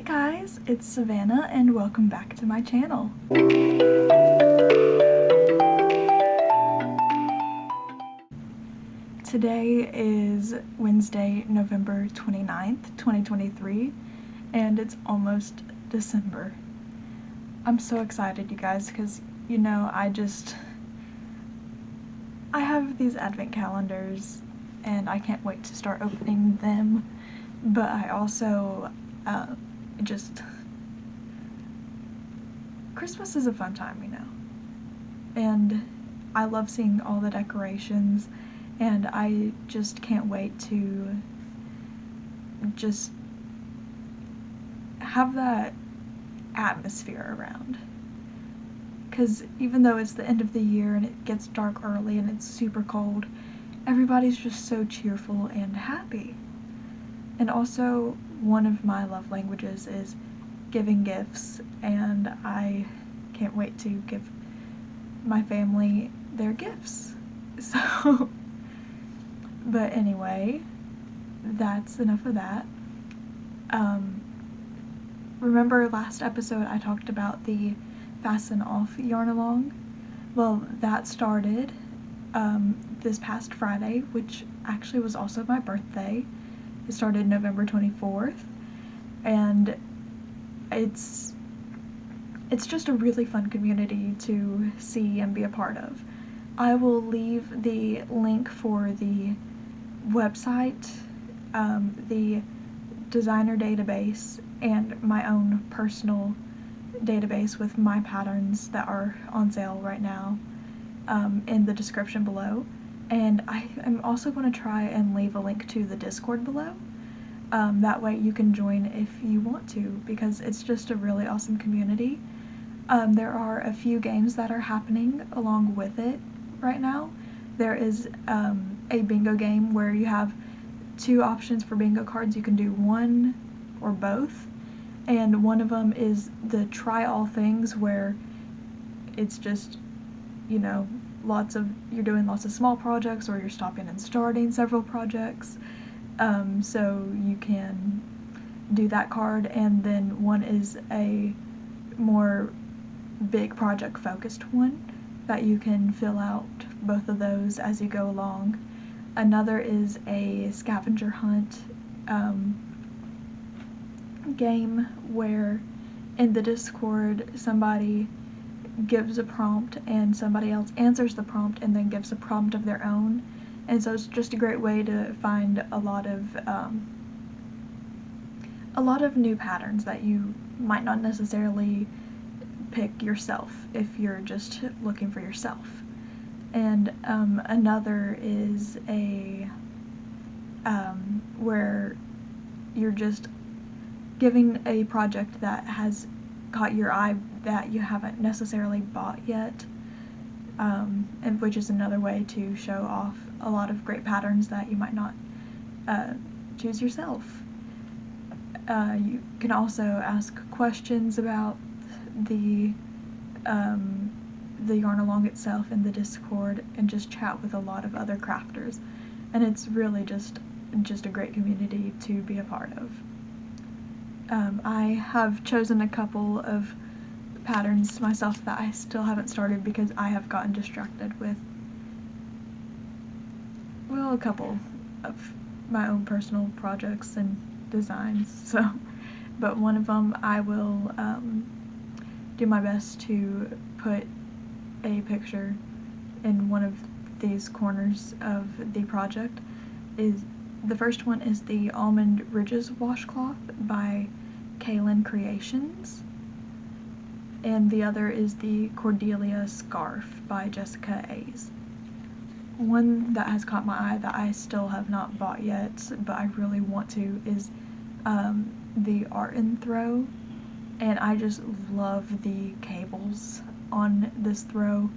guys, it's Savannah and welcome back to my channel. Today is Wednesday, November 29th, 2023, and it's almost December. I'm so excited, you guys, because, you know, I have these advent calendars and I can't wait to start opening them, but I also, Christmas is a fun time, you know, and I love seeing all the decorations, and I just can't wait to just have that atmosphere around. Because even though it's the end of the year and it gets dark early and it's super cold, everybody's just so cheerful and happy. And also, one of my love languages is giving gifts, and I can't wait to give my family their gifts. So, but anyway, that's enough of that. Remember last episode I talked about the Fasten Off yarn along? Well, that started this past Friday, which actually was also my birthday. It started November 24th, and it's just a really fun community to see and be a part of. I will leave the link for the website, the designer database, and my own personal database with my patterns that are on sale right now in the description below. And I am also going to try and leave a link to the Discord below. That way you can join if you want to, because it's just a really awesome community. There are a few games that are happening along with it right now. There is a bingo game where you have two options for bingo cards. You can do one or both, and one of them is the try all things, where it's just, you know, you're doing lots of small projects, or you're stopping and starting several projects. So you can do that card, and then one is a more big project focused one that you can fill out both of those as you go along. Another is a scavenger hunt game where in the Discord somebody gives a prompt and somebody else answers the prompt and then gives a prompt of their own. And so it's just a great way to find a lot of new patterns that you might not necessarily pick yourself if you're just looking for yourself. And another is where you're just giving a project that has caught your eye that you haven't necessarily bought yet, and which is another way to show off a lot of great patterns that you might not choose yourself. You can also ask questions about the yarn along itself in the Discord, and just chat with a lot of other crafters, and it's really just a great community to be a part of. I have chosen a couple of patterns myself that I still haven't started because I have gotten distracted with, well, a couple of my own personal projects and designs, so, but one of them I will do my best to put a picture in one of these corners of the project. The first one is the Almond Ridges washcloth by Kaylin Creations, and the other is the Cordelia scarf by Jessica A's. One that has caught my eye that I still have not bought yet, but I really want to, is the Art and Throw, and I just love the cables on this throw.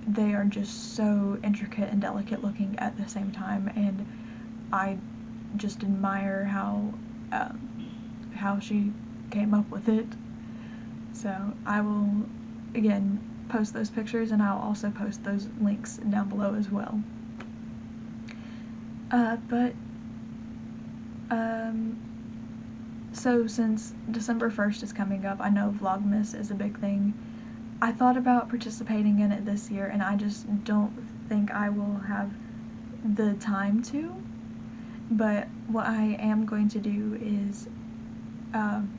They are just so intricate and delicate looking at the same time, and I just admire how she came up with it. So I will, again, post those pictures, and I'll also post those links down below as well. So since December 1st is coming up, I know Vlogmas is a big thing. I thought about participating in it this year, and I just don't think I will have the time to. But what I am going to do is on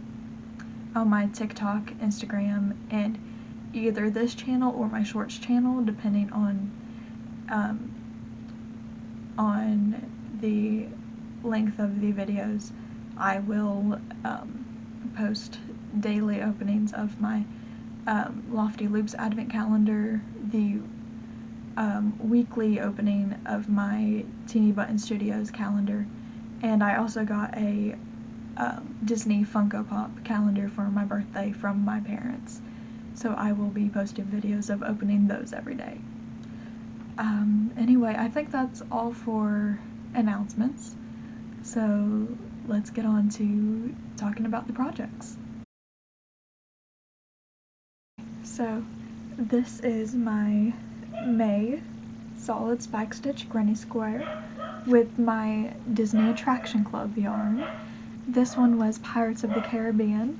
my TikTok, Instagram, and either this channel or my shorts channel, depending on the length of the videos, I will post daily openings of my Lofty Loops Advent Calendar, the weekly opening of my Teeny Button Studios calendar, and I also got a Disney Funko Pop calendar for my birthday from my parents, so I will be posting videos of opening those every day. Anyway, I think that's all for announcements, so let's get on to talking about the projects. So this is my May solid spike stitch granny square with my Disney Attraction Club yarn. This one was Pirates of the Caribbean,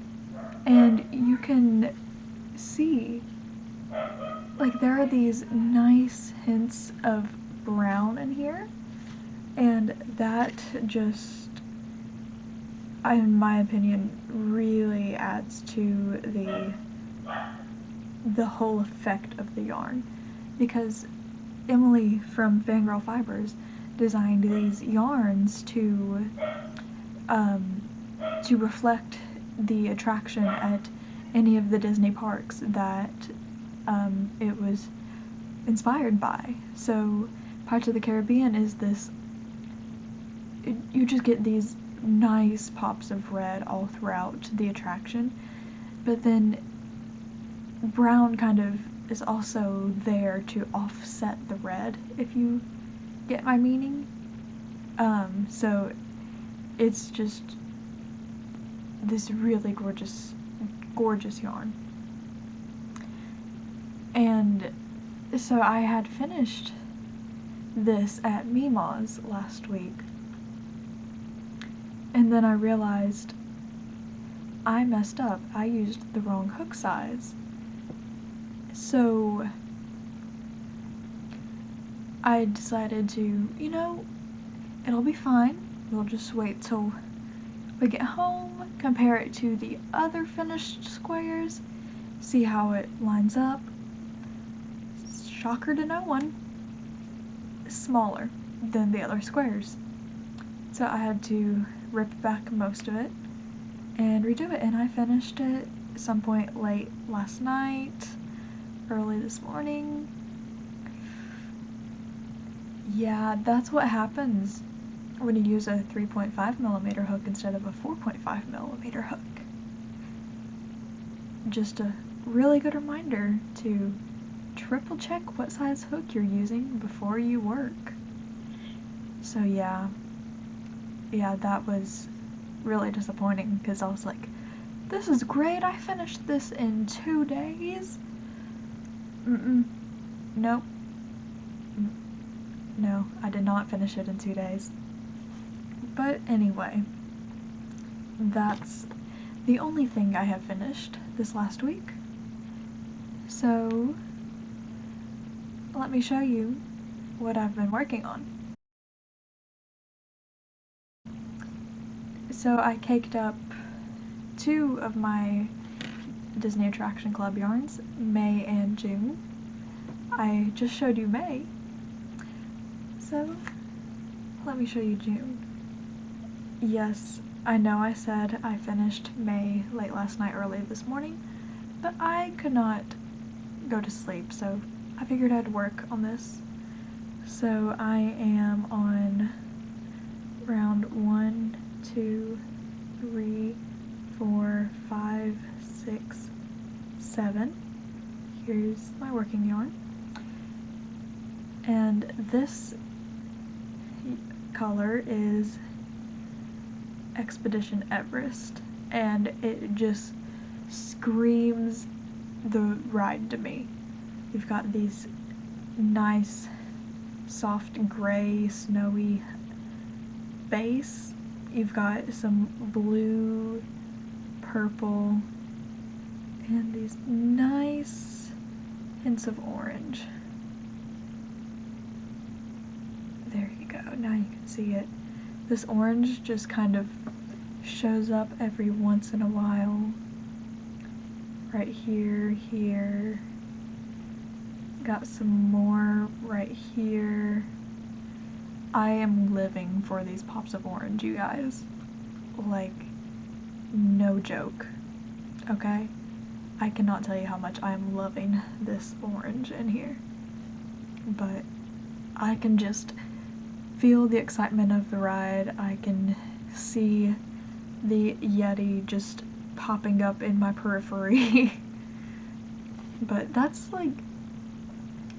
and you can see like there are these nice hints of brown in here, and that just, in my opinion, really adds to the whole effect of the yarn, because Emily from Fangirl Fibers designed these yarns to reflect the attraction at any of the Disney parks that it was inspired by. So Pirates of the Caribbean is this, you just get these nice pops of red all throughout the attraction, but then brown kind of is also there to offset the red, if you get my meaning. So it's just this really gorgeous yarn. And so I had finished this at Mima's last week, and then I realized I messed up. I used the wrong hook size. So I decided to, it'll be fine. We'll just wait till we get home, compare it to the other finished squares, see how it lines up. Shocker to no one, smaller than the other squares. So I had to rip back most of it and redo it, and I finished it at some point late last night, early this morning. Yeah, that's what happens when you use a 3.5mm hook instead of a 4.5mm hook. Just a really good reminder to triple check what size hook you're using before you work. So yeah, that was really disappointing, because I was like, this is great, I finished this in 2 days. Nope. No, I did not finish it in 2 days. But anyway, that's the only thing I have finished this last week. So let me show you what I've been working on. So I caked up 2 of my Disney Attraction Club yarns, May and June. I just showed you May, so let me show you June. Yes, I know I said I finished May late last night, early this morning, but I could not go to sleep, so I figured I'd work on this. So I am on round 1, 2, 3, 4, 5, 6, 7. Here's my working yarn. And this color is Expedition Everest, and it just screams the ride to me. You've got these nice soft gray snowy base you've got some blue, purple, and these nice hints of orange. There you go, now you can see it. This orange just kind of shows up every once in a while. Right here, here. Got some more right here. I am living for these pops of orange, you guys. Like, no joke. Okay? I cannot tell you how much I am loving this orange in here. But I can just feel the excitement of the ride. I can see the Yeti just popping up in my periphery. But that's like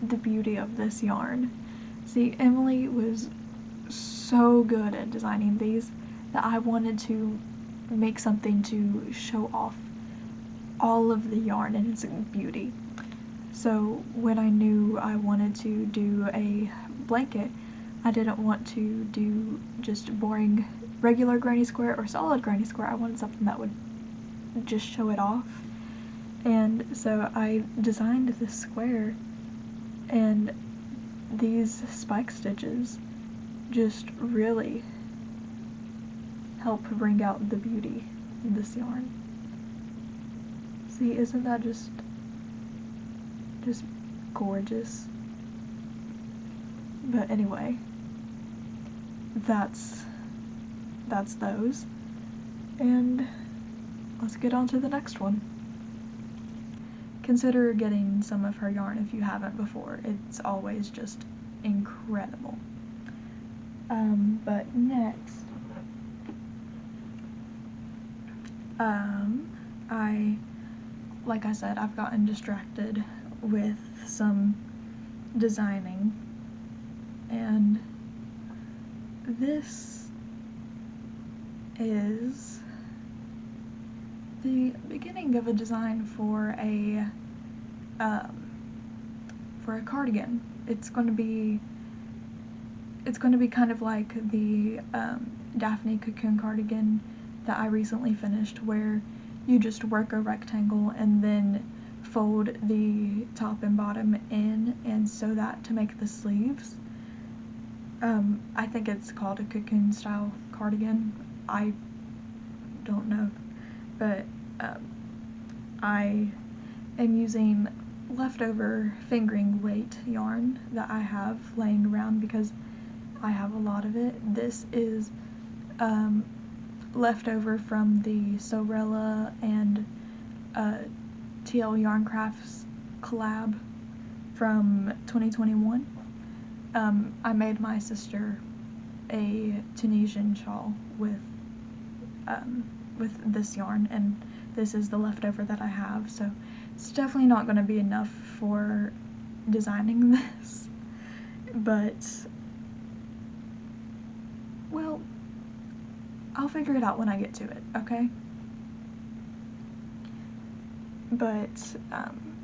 the beauty of this yarn. See, Emily was so good at designing these that I wanted to make something to show off all of the yarn and its beauty. So when I knew I wanted to do a blanket, I didn't want to do just boring regular granny square or solid granny square. I wanted something that would just show it off. And so I designed this square, and these spike stitches just really help bring out the beauty in this yarn. See, isn't that just gorgeous? But anyway, that's those, and let's get on to the next one. Consider getting some of her yarn if you haven't before. It's always just incredible. But next, like I said, I've gotten distracted with some designing, and this is the beginning of a design for a cardigan. It's going to be kind of like the Daphne cocoon cardigan that I recently finished, where you just work a rectangle and then fold the top and bottom in and sew that to make the sleeves. I think it's called a cocoon style cardigan. I don't know, but I am using leftover fingering weight yarn that I have laying around because I have a lot of it. This is leftover from the Sorella and TL Yarn Crafts collab from 2021. I made my sister a Tunisian shawl with this yarn, and this is the leftover that I have, so it's definitely not going to be enough for designing this, but, well, I'll figure it out when I get to it, okay? But,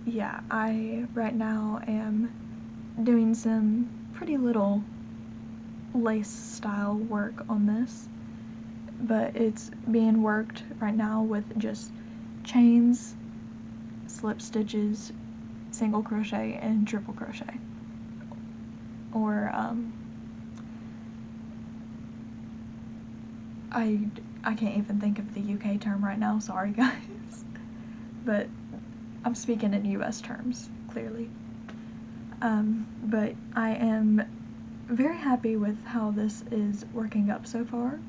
yeah, I right now am doing some pretty little lace style work on this, but it's being worked right now with just chains, slip stitches, single crochet, and triple crochet, or I can't even think of the UK term right now, sorry guys, but I'm speaking in US terms, clearly. But I am very happy with how this is working up so far.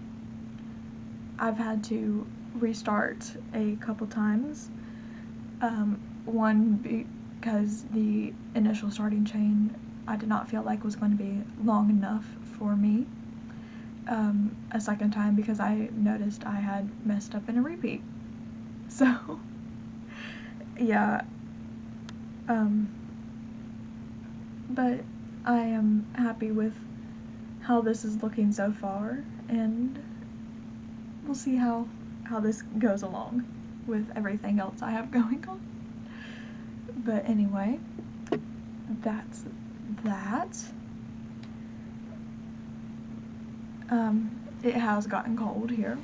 I've had to restart a couple times. One because the initial starting chain I did not feel like was going to be long enough for me. A second time because I noticed I had messed up in a repeat. So, yeah. But I am happy with how this is looking so far, and we'll see how this goes along with everything else I have going on. But anyway, that's that. it has gotten cold here.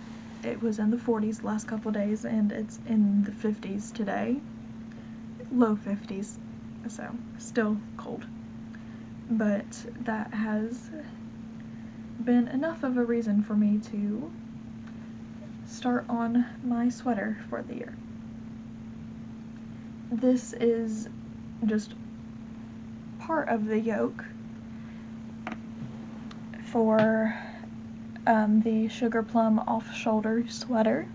It was in the 40s the last couple days, and it's in the 50s today. Low 50s, so still cold. But that has been enough of a reason for me to start on my sweater for the year. This is just part of the yoke for the Sugar Plum off-shoulder sweater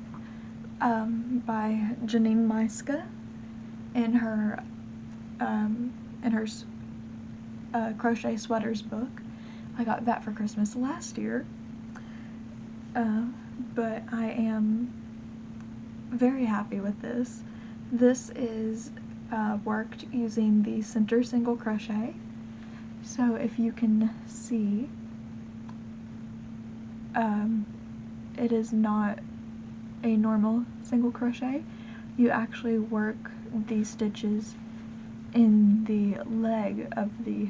by Janine Maiska in her crochet sweaters book. I got that for Christmas last year, but I am very happy with this. This is worked using the center single crochet. So if you can see, it is not a normal single crochet. You actually work these stitches in the leg of the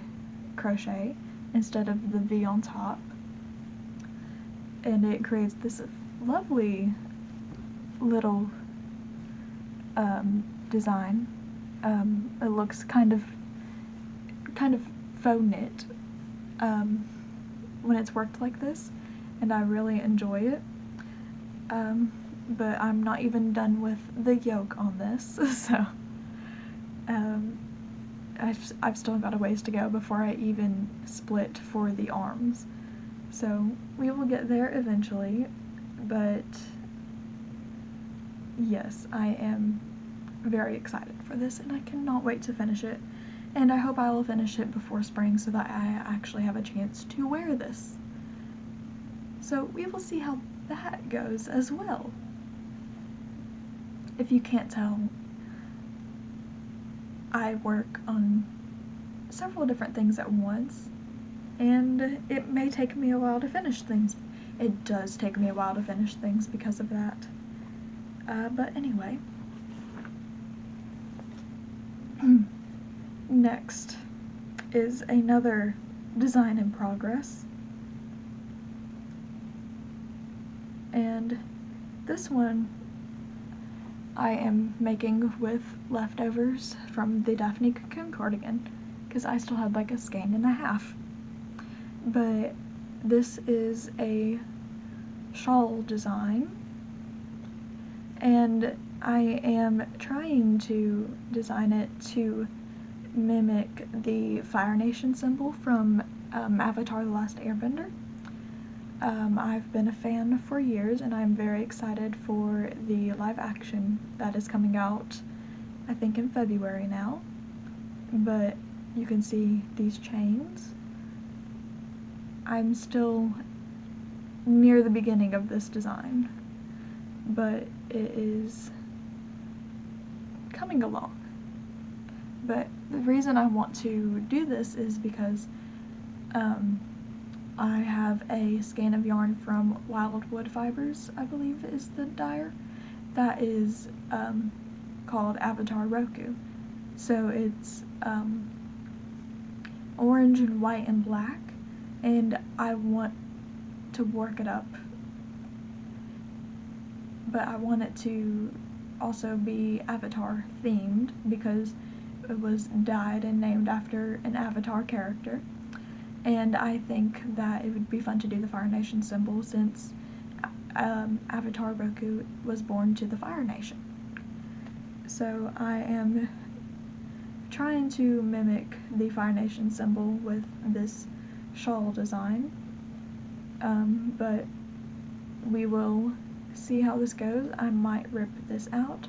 crochet instead of the V on top, and it creates this lovely little design. It looks kind of faux knit when it's worked like this, and I really enjoy it. But I'm not even done with the yoke on this, so I've still got a ways to go before I even split for the arms. So we will get there eventually, but yes, I am very excited for this, and I cannot wait to finish it. And I hope I will finish it before spring so that I actually have a chance to wear this. So we will see how that goes as well. If you can't tell, I work on several different things at once, and it may take me a while to finish things. It does take me a while to finish things because of that. But anyway. Next is another design in progress. And this one I am making with leftovers from the Daphne Cocoon cardigan, because I still had like a skein and a half. But this is a shawl design, and I am trying to design it to mimic the Fire Nation symbol from Avatar: The Last Airbender. I've been a fan for years, and I'm very excited for the live action that is coming out, I think in February now. But you can see these chains. I'm still near the beginning of this design, but it is coming along. But the reason I want to do this is because I have a skein of yarn from Wildwood Fibers, I believe is the dyer, that is called Avatar Roku. So it's orange and white and black, and I want to work it up, but I want it to also be Avatar themed because it was dyed and named after an Avatar character. And I think that it would be fun to do the Fire Nation symbol since Avatar Roku was born to the Fire Nation. So I am trying to mimic the Fire Nation symbol with this shawl design, but we will see how this goes. I might rip this out.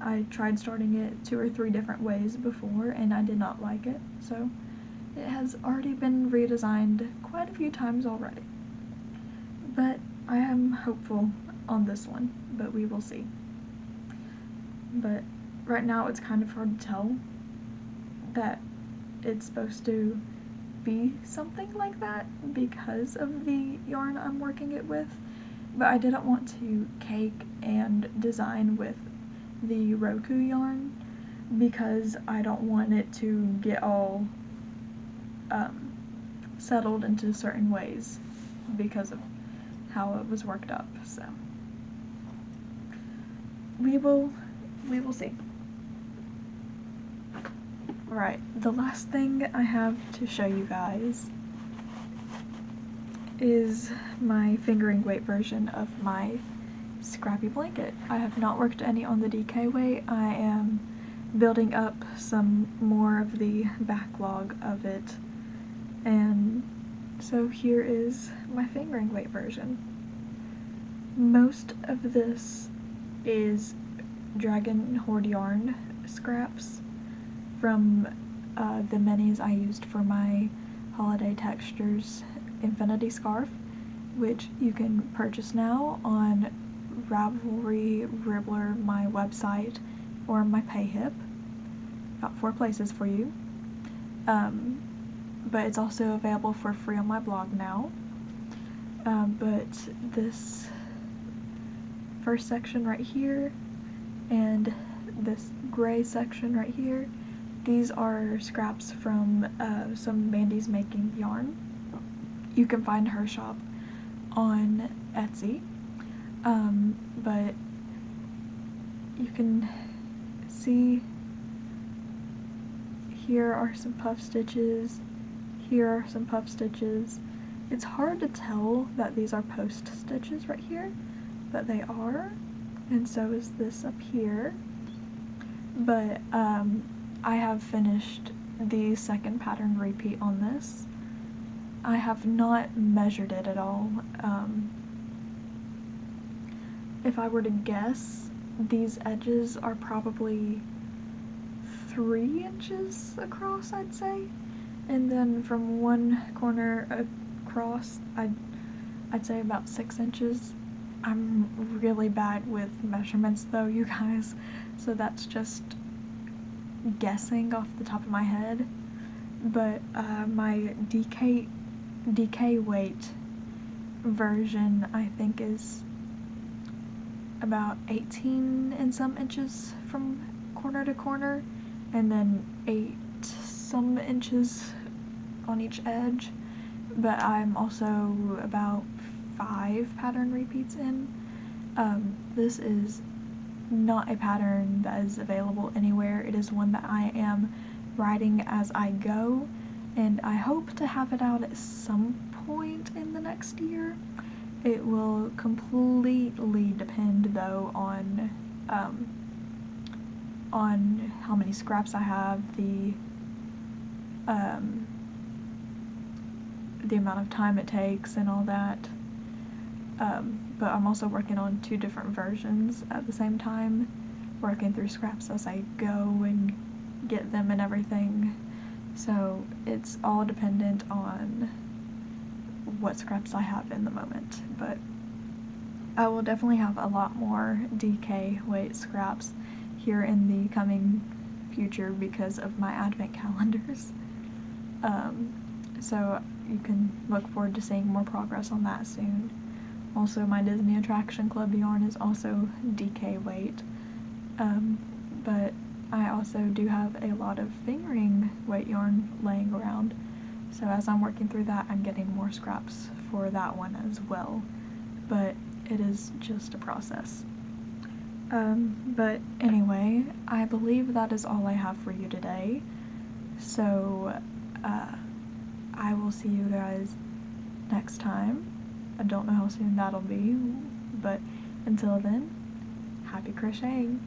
I tried starting it 2 or 3 different ways before, and I did not like it, so it has already been redesigned quite a few times already. But I am hopeful on this one, but we will see. But right now it's kind of hard to tell that it's supposed to be something like that because of the yarn I'm working it with. But I didn't want to cake and design with the Roku yarn because I don't want it to get all settled into certain ways because of how it was worked up, so we will see. Alright, the last thing I have to show you guys is my fingering weight version of my scrappy blanket. I have not worked any on the DK weight. I am building up some more of the backlog of it, and so here is my fingering weight version. Most of this is Dragon Horde yarn scraps from the minis I used for my Holiday Textures Infinity Scarf, which you can purchase now on Ravelry, Ribbler, my website, or my PayHip. Got 4 places for you. But it's also available for free on my blog now. But this first section right here and this gray section right here, these are scraps from some Mandy's Making yarn. You can find her shop on Etsy, but you can see here are some puff stitches, here are some puff stitches. It's hard to tell that these are post stitches right here, but they are, and so is this up here. But I have finished the second pattern repeat on this. I have not measured it at all. If I were to guess, these edges are probably 3 inches across, I'd say, and then from one corner across, I'd say about 6 inches. I'm really bad with measurements though, you guys, so that's just guessing off the top of my head. But my DK weight version, I think, is about 18 and some inches from corner to corner, and then 8 some inches on each edge. But I'm also about 5 pattern repeats in. This is not a pattern that is available anywhere. It is one that I am writing as I go, and I hope to have it out at some point in the next year. It will completely depend though on how many scraps I have, the amount of time it takes and all that. But I'm also working on 2 different versions at the same time, working through scraps as I go and get them and everything. So it's all dependent on what scraps I have in the moment. But I will definitely have a lot more DK weight scraps here in the coming future because of my advent calendars. So you can look forward to seeing more progress on that soon. Also, my Disney Attraction Club yarn is also DK weight, but I also do have a lot of fingering weight yarn laying around, so as I'm working through that, I'm getting more scraps for that one as well, but it is just a process. But anyway, I believe that is all I have for you today, so I will see you guys next time. I don't know how soon that'll be, but until then, happy crocheting!